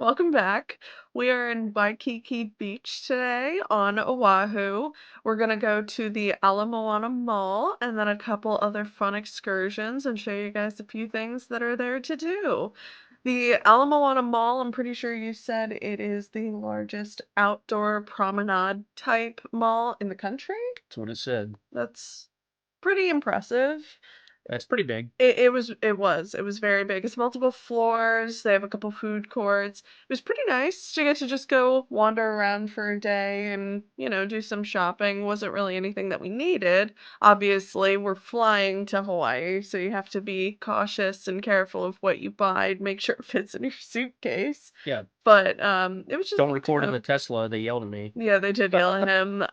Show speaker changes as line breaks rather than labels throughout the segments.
Welcome back. We are in Waikiki Beach today on Oahu. We're gonna go to the Moana Mall and then a couple other fun excursions and show you guys a few things that are there to do. The Moana Mall, I'm pretty sure you said it is the largest outdoor promenade type mall in the country.
That's what it said.
That's pretty impressive.
That's pretty big.
It was very big. It's multiple floors. They have a couple food courts. It was pretty nice to get to just go wander around for a day and, do some shopping. Wasn't really anything that we needed. Obviously, we're flying to Hawaii, so you have to be cautious and careful of what you buy. Make sure it fits in your suitcase.
Yeah.
But it was just
Don't record in the Tesla. They yelled at me.
yeah, they did yell at him.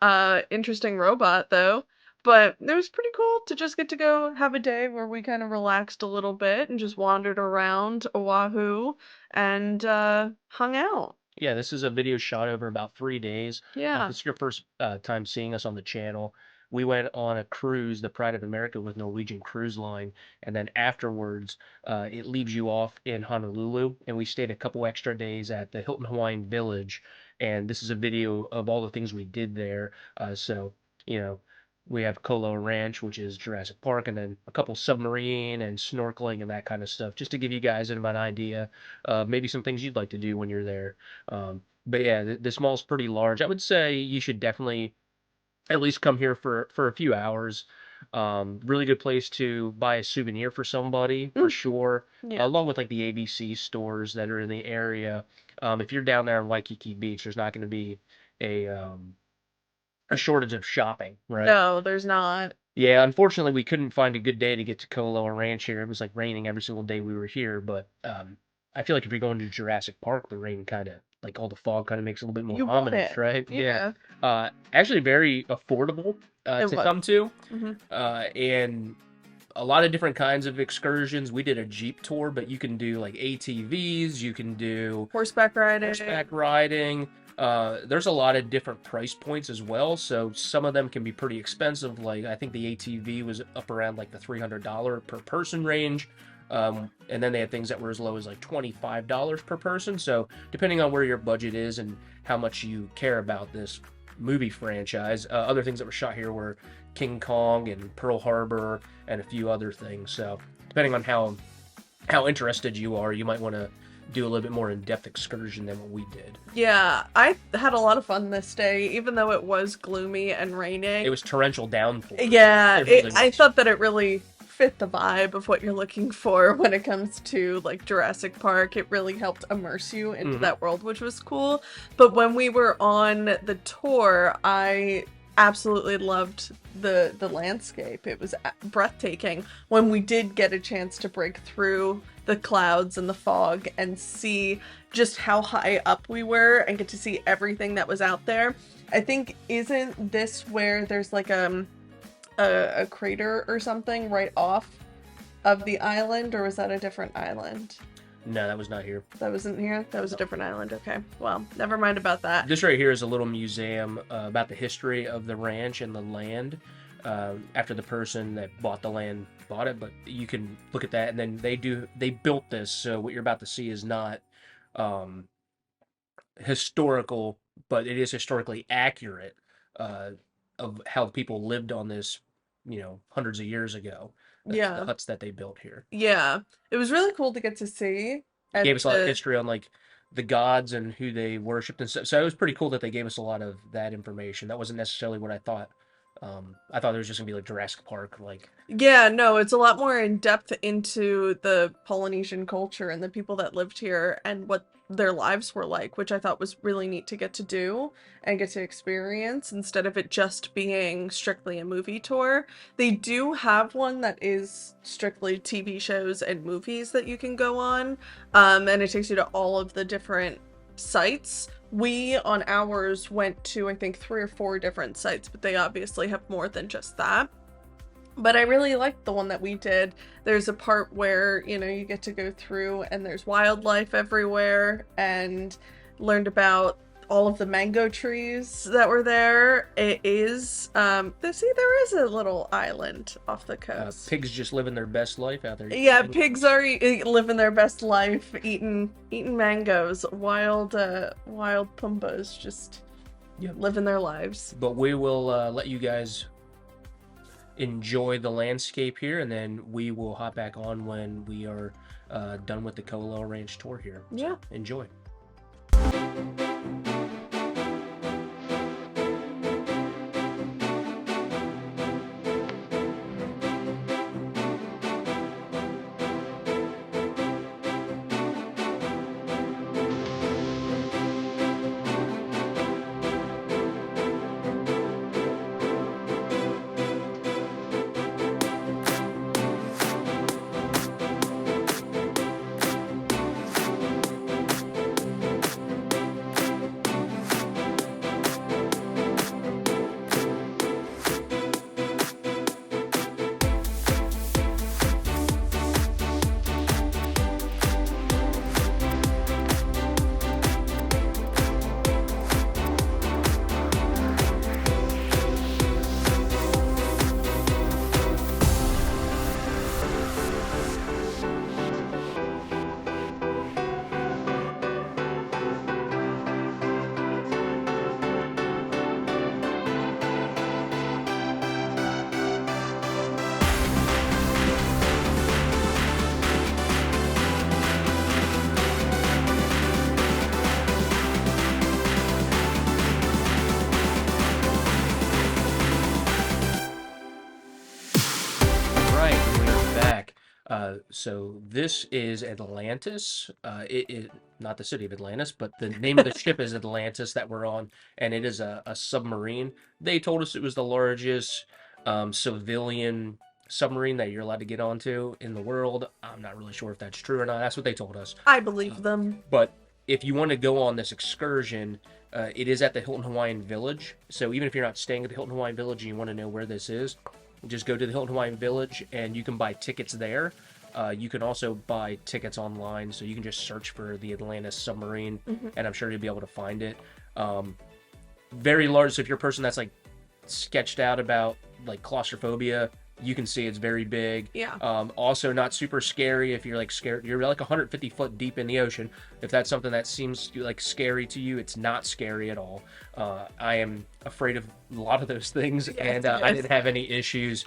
Interesting robot though. But it was pretty cool to just get to go have a day where we kind of relaxed a little bit and just wandered around Oahu and hung out.
Yeah, this is a video shot over about 3 days. If
Yeah.
this is your first time seeing us on the channel, we went on a cruise, the Pride of America with Norwegian Cruise Line, and then afterwards, it leaves you off in Honolulu, and we stayed a couple extra days at the Hilton Hawaiian Village, and this is a video of all the things we did there. So, you know, we have Kualoa Ranch, which is Jurassic Park, and then a couple submarine and snorkeling and that kind of stuff, just to give you guys an idea of maybe some things you'd like to do when you're there. But yeah, this mall's pretty large. I would say you should definitely at least come here for a few hours. Really good place to buy a souvenir for somebody for
Mm,
sure,
yeah.
along with like the ABC stores that are in the area. If you're down there in Waikiki Beach, there's not going to be a um, a shortage of shopping, right?
No, there's not.
Yeah, unfortunately, we couldn't find a good day to get to Kualoa Ranch here. It was like raining every single day we were here, but I feel like if you're going to Jurassic Park, the rain kind of, like all the fog kind of makes it a little bit more
You want
ominous,
it.
right? Yeah.
Yeah.
Actually very affordable
It
to
was.
come to,
Hmm.
and a lot of different kinds of excursions. We did a Jeep tour, but you can do like ATVs, you can do
Horseback riding.
horseback riding. There's a lot of different price points as well, so some of them can be pretty expensive. Like I think the ATV was up around like the $300 per person range, and then they had things that were as low as like $25 per person. So depending on where your budget is and how much you care about this movie franchise, other things that were shot here were King Kong and Pearl Harbor and a few other things. So depending on how interested you are, you might want to do a little bit more in-depth excursion than what we did.
Yeah, I had a lot of fun this day, even though it was gloomy and raining.
It was torrential downpour.
Yeah,
It really
I
was.
thought that it really fit the vibe of what you're looking for when it comes to like Jurassic Park. It really helped immerse you into
Mhm.
that world, which was cool. But when we were on the tour, I absolutely loved the landscape. It was breathtaking when we did get a chance to break through the clouds and the fog and see just how high up we were and get to see everything that was out there. I think isn't this where there's like a crater or something right off of the island, or was that a different island?
No, that was not here.
That wasn't here? That was a different island. Okay. Well, never mind about that.
This right here is a little museum about the history of the ranch and the land. After the person that bought the land bought it, but you can look at that, and then they built this. So what you're about to see is not um, historical, but it is historically accurate uh, of how people lived on this, hundreds of years ago. The
Yeah.
huts that they built here.
Yeah. It was really cool to get to see at
Gave us a lot of
the
history on like the gods and who they worshipped and stuff. So it was pretty cool that they gave us a lot of that information. That wasn't necessarily what I thought. I thought there was just gonna be like Jurassic Park, like
Yeah, no, it's a lot more in depth into the Polynesian culture and the people that lived here and what their lives were like, which I thought was really neat to get to do and get to experience instead of it just being strictly a movie tour. They do have one that is strictly TV shows and movies that you can go on, and it takes you to all of the different sites. We, on ours, went to, I think, 3 or 4 different sites, but they obviously have more than just that. But I really liked the one that we did. There's a part where, you get to go through and there's wildlife everywhere and learned about all of the mango trees that were there. It is there is a little island off the coast.
Pigs just living their best life out there eating
Yeah, pigs
mangoes.
are living their best life, eating mangoes. Wild pumbas just
Yep.
living their lives.
But we will let you guys enjoy the landscape here, and then we will hop back on when we are done with the Kualoa Ranch tour here.
Yeah.
So enjoy. Right, we're back. So this is Atlantis. It is not the city of Atlantis, but the name of the ship is Atlantis that we're on, and it is a submarine. They told us it was the largest civilian submarine that you're allowed to get onto in the world. I'm not really sure if that's true or not. That's what they told us.
I believe them.
But if you want to go on this excursion, it is at the Hilton Hawaiian Village. So even if you're not staying at the Hilton Hawaiian Village and you want to know where this is, just go to the Hilton Hawaiian Village and you can buy tickets there. You can also buy tickets online, so you can just search for the Atlantis submarine, and I'm sure you'll be able to find it. Very large. So if you're a person that's like sketched out about like claustrophobia, you can see it's very big.
Yeah.
Also not super scary if you're like scared. You're like 150 foot deep in the ocean. If that's something that seems like scary to you, it's not scary at all. I am afraid of a lot of those things, and
Yes.
I didn't have any issues.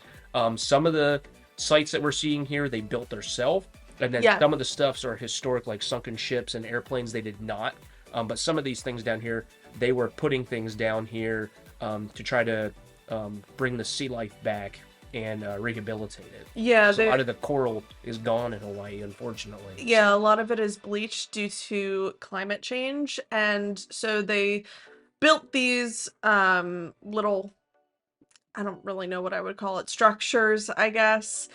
Some of the sites that we're seeing here, they built themselves, and then
Yeah.
some of the stuffs are historic, like sunken ships and airplanes. They did not. But some of these things down here, they were putting things down here to try to bring the sea life back and rehabilitate it.
Yeah,
So a
they
lot of the coral is gone in Hawaii, unfortunately.
Yeah, a lot of it is bleached due to climate change, and so they built these little, I don't really know what I would call it, structures, I guess,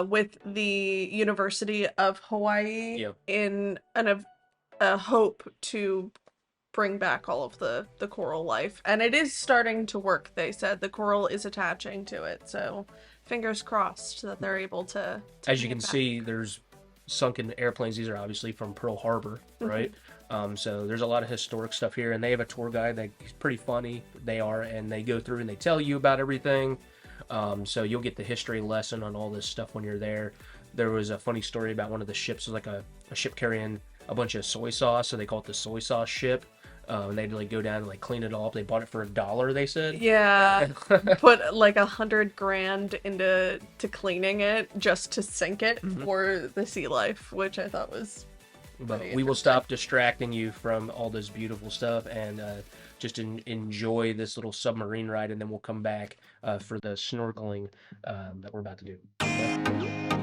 with the University of Hawaii
Yep.
in a hope to bring back all of the coral life. And it is starting to work, they said. The coral is attaching to it, so fingers crossed that they're able to
As you
bring
can
it back.
see, there's sunken airplanes. These are obviously from Pearl Harbor, right? So there's a lot of historic stuff here, and they have a tour guide that is pretty funny. They are, and they go through and they tell you about everything. So you'll get the history lesson on all this stuff when you're there. There was a funny story about one of the ships. It was like a ship carrying a bunch of soy sauce, so they call it the soy sauce ship. And they'd like go down and like clean it all up. They bought it for $1, they said.
Yeah, put like 100 grand into cleaning it just to sink it for the sea life, which I thought was
But
pretty
we will
interesting.
stop distracting you from all this beautiful stuff and just enjoy this little submarine ride, and then we'll come back for the snorkeling that we're about to do. Okay?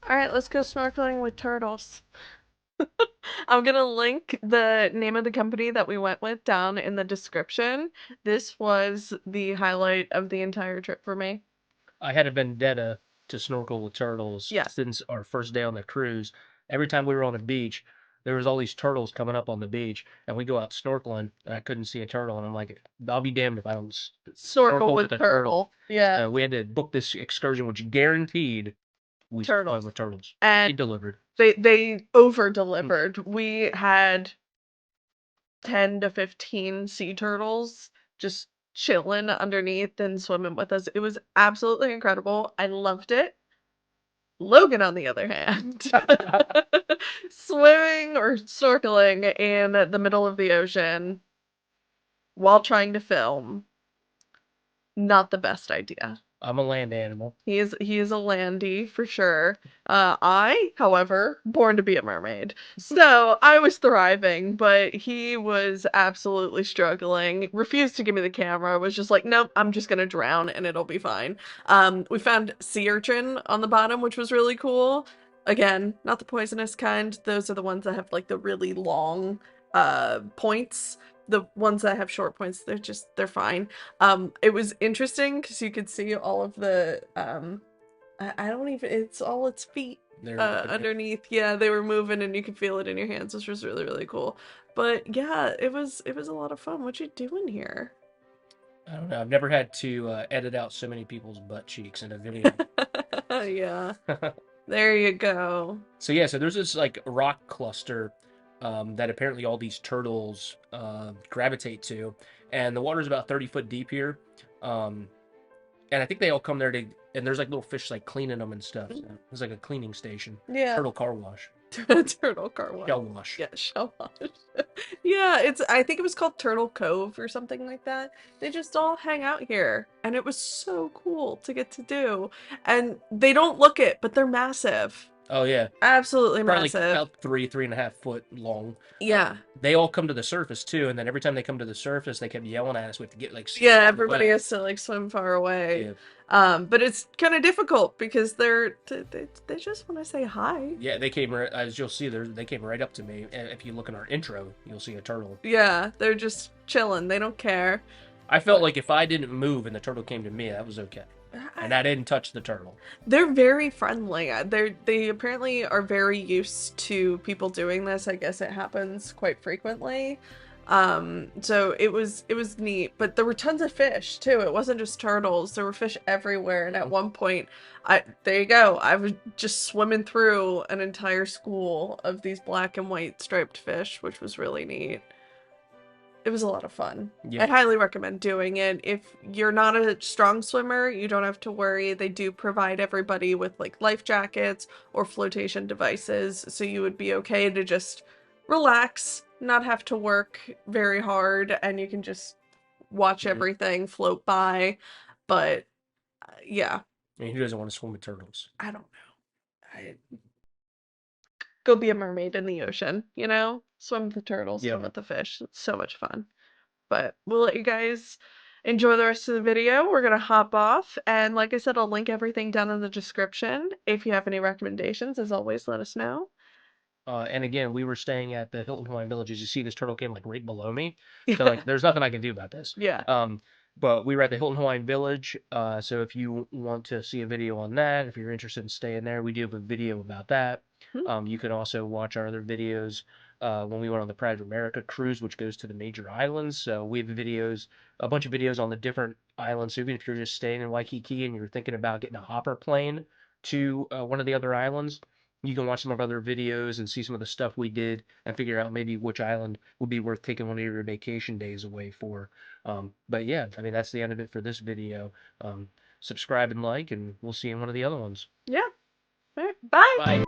All right, let's go snorkeling with turtles. I'm gonna link the name of the company that we went with down in the description. This was the highlight of the entire trip for me.
I had a vendetta to snorkel with turtles
Yeah.
since our first day on the cruise. Every time we were on the beach, there was all these turtles coming up on the beach, and we go out snorkeling, and I couldn't see a turtle, and I'm like, I'll be damned if I don't
Snorkel
snorkel
with
with a turtle.
turtle. Yeah.
We had to book this excursion, which guaranteed we went
Turtles.
with turtles.
And
They delivered.
they over delivered. We had 10 to 15 sea turtles just chilling underneath and swimming with us. It was absolutely incredible. I loved it. Logan, on the other hand, swimming or snorkeling in the middle of the ocean while trying to film, not the best idea.
I'm a land animal.
He is a landy for sure. I, however, born to be a mermaid. So I was thriving, but he was absolutely struggling. Refused to give me the camera. Was just like, nope, I'm just gonna drown and it'll be fine. We found sea urchin on the bottom, which was really cool. Again, not the poisonous kind. Those are the ones that have like the really long points. The ones that have short points, they're fine. It was interesting because you could see all of the I don't even, it's all its feet underneath. Yeah, they were moving and you could feel it in your hands, which was really, really cool. But yeah, it was a lot of fun. What you doing here?
I don't know. I've never had to edit out so many people's butt cheeks in a video.
Yeah, there you go.
So yeah, so there's this like rock cluster that apparently all these turtles gravitate to, and the water's about 30 foot deep here, um, and I think they all come there to. And there's like little fish like cleaning them and stuff. So it's like a cleaning station,
Yeah.
turtle car wash,
Turtle car wash.
shell wash.
Yeah, shell wash. Yeah, I think it was called Turtle Cove or something like that. They just all hang out here, and it was so cool to get to do. And they don't look it, but they're massive.
Oh yeah,
Absolutely
probably like
massive.
about 3.5 foot long.
Yeah.
They all come to the surface too, and then every time they come to the surface, they kept yelling at us. We have to get like
Yeah,
super
everybody
wet.
has to like swim far away.
Yeah,
But it's kind of difficult because they just want to say hi.
yeah. They came as you'll see. They came right up to me. And if you look in our intro, you'll see a turtle.
Yeah, they're just chilling. They don't care.
I felt like if I didn't move and the turtle came to me, that was okay. And I didn't touch the turtle.
They're very friendly. They apparently are very used to people doing this. I guess it happens quite frequently. So it was neat, but there were tons of fish too. It wasn't just turtles. There were fish everywhere, and at one point, there you go. I was just swimming through an entire school of these black and white striped fish, which was really neat. It was a lot of fun.
Yeah.
I highly recommend doing it. If you're not a strong swimmer, you don't have to worry. They do provide everybody with like life jackets or flotation devices, so you would be okay to just relax, not have to work very hard, and you can just watch everything float by. But yeah,
I mean, who doesn't want to swim with turtles?
I don't know. Go be a mermaid in the ocean, you know? Swim with the turtles,
Yeah.
swim with the fish. It's so much fun. But we'll let you guys enjoy the rest of the video. We're gonna hop off, and like I said, I'll link everything down in the description. If you have any recommendations, as always, let us know.
And again, we were staying at the Hilton Hawaiian Village. As you see, this turtle came like right below me. So like, there's nothing I can do about this.
Yeah.
But we were at the Hilton Hawaiian Village. So if you want to see a video on that, if you're interested in staying there, we do have a video about that. You can also watch our other videos when we went on the Pride of America cruise, which goes to the major islands. So we have videos, a bunch of videos on the different islands. So even if you're just staying in Waikiki and you're thinking about getting a hopper plane to one of the other islands, you can watch some of our other videos and see some of the stuff we did and figure out maybe which island would be worth taking one of your vacation days away for. But yeah, I mean, that's the end of it for this video. Subscribe and like, and we'll see you in one of the other ones.
Yeah. All right. Bye.
Bye.